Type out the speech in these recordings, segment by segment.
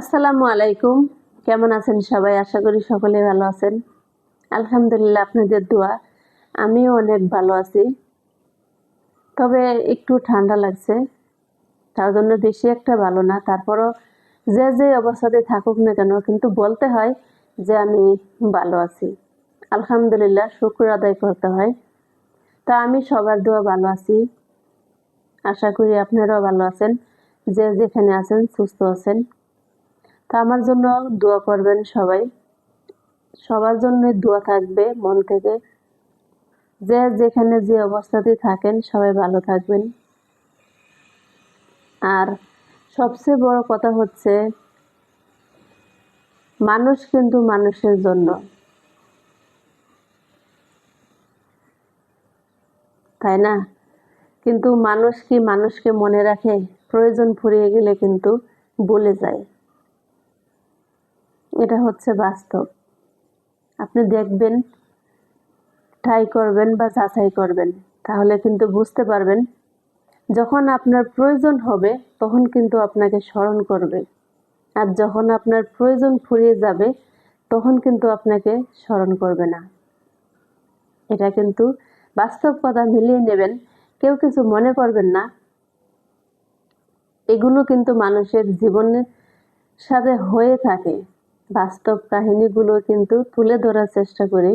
আসসালামু আলাইকুম। কেমন আছেন সবাই? আশা করি সকলে ভালো আছেন। আলহামদুলিল্লাহ, আপনাদের দোয়া আমিও অনেক ভালো আছি। তবে একটু ঠান্ডা লাগছে, তার জন্য বেশি একটা ভালো না। তারপরও যে অবস্থাতে থাকুক না কেন, কিন্তু বলতে হয় যে আমি ভালো আছি। আলহামদুলিল্লাহ, শুকর আদায় করতে হয়। তা আমি সবার দোয়া ভালো আছি। আশা করি আপনারাও ভালো আছেন, যে যেখানে আছেন সুস্থ আছেন। তা আমার জন্য দোয়া করবেন সবাই। সবার জন্য দোয়া থাকবে মন থেকে। যে যেখানে যে অবস্থাতে থাকেন সবাই ভালো থাকবেন। আর সবচেয়ে বড় কথা হচ্ছে, মানুষ কিন্তু মানুষের জন্য, তাই না? কিন্তু মানুষ কি মানুষকে মনে রাখে? প্রয়োজন ফুরিয়ে গেলে কিন্তু ভুলে যায়। এটা হচ্ছে বাস্তব। আপনি দেখবেন, ট্রাই করবেন বা যাচাই করবেন, তাহলে কিন্তু বুঝতে পারবেন যখন আপনার প্রয়োজন হবে তখন কিন্তু আপনাকে স্মরণ করবে, আর যখন আপনার প্রয়োজন ফুরিয়ে যাবে তখন কিন্তু আপনাকে স্মরণ করবে না। এটা কিন্তু বাস্তব কথা, মিলিয়ে নেবেন। কেউ কিছু মনে করবেন না। এগুলো কিন্তু মানুষের জীবনের সাথে হয়ে থাকে। বাস্তব কাহিনীগুলো কিন্তু তুলে ধরার চেষ্টা করি।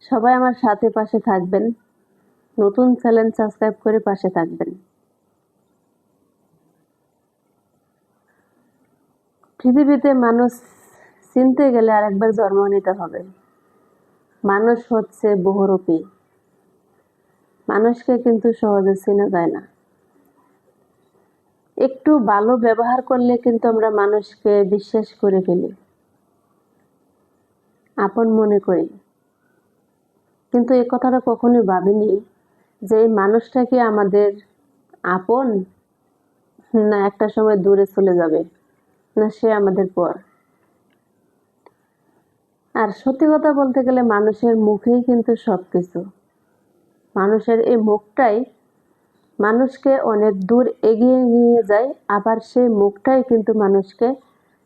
সবাই আমার সাথে পাশে থাকবেন। নতুন চ্যানেল সাবস্ক্রাইব করে পাশে থাকবেন। পৃথিবীতে মানুষ চিনতে গেলে আরেকবার জন্ম নিতে হবে। মানুষ হচ্ছে বহুরূপী। মানুষকে কিন্তু সহজে চেনা যায় না। একটু ভালো ব্যবহার করলে কিন্তু আমরা মানুষকে বিশ্বাস করে ফেলি, আপন মনে করি। কিন্তু এই কথাটা কখনোই ভাবিনি যে এই মানুষটা কি আমাদের আপন, না একটা সময় দূরে চলে যাবে, না সে আমাদের পর। আর সত্যি কথা বলতে গেলে মানুষের মুখেই কিন্তু সবকিছু। মানুষের এই মুখটাই মানুষকে অনেক দূর এগিয়ে নিয়ে যায়, আবার সেই মুখটাই কিন্তু মানুষকে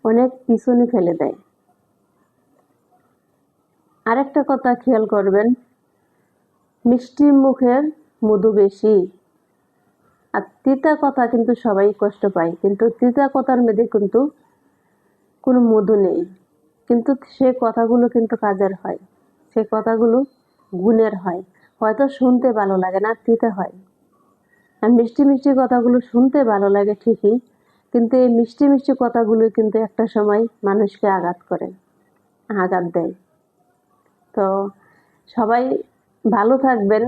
অনেক পিছনে ফেলে দেয়। আরেকটা কথা খেয়াল করবেন, মিষ্টি মুখের মধু বেশি। আর তিতা কথা কিন্তু সবাই কষ্ট পায়, কিন্তু তিতা কথার মধ্যে কিন্তু কোনো মধু নেই। কিন্তু সে কথাগুলো কিন্তু কাজের হয়, সে কথাগুলো গুণের হয়। হয়তো শুনতে ভালো লাগে না, তিতা হয়। আর মিষ্টি মিষ্টি কথাগুলো শুনতে ভালো লাগে ঠিকই, কিন্তু এই মিষ্টি মিষ্টি কথাগুলো কিন্তু একটা সময় মানুষকে আঘাত করে, আঘাত দেয়। তো সবাই ভালো থাকবেন,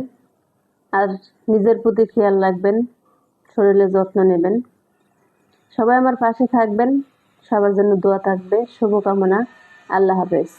আর নিজের প্রতি খেয়াল রাখবেন, শরীরের যত্ন নেবেন। সবাই আমার পাশে থাকবেন, সবার জন্য দোয়া থাকবে। শুভকামনা। আল্লাহ হাফেজ।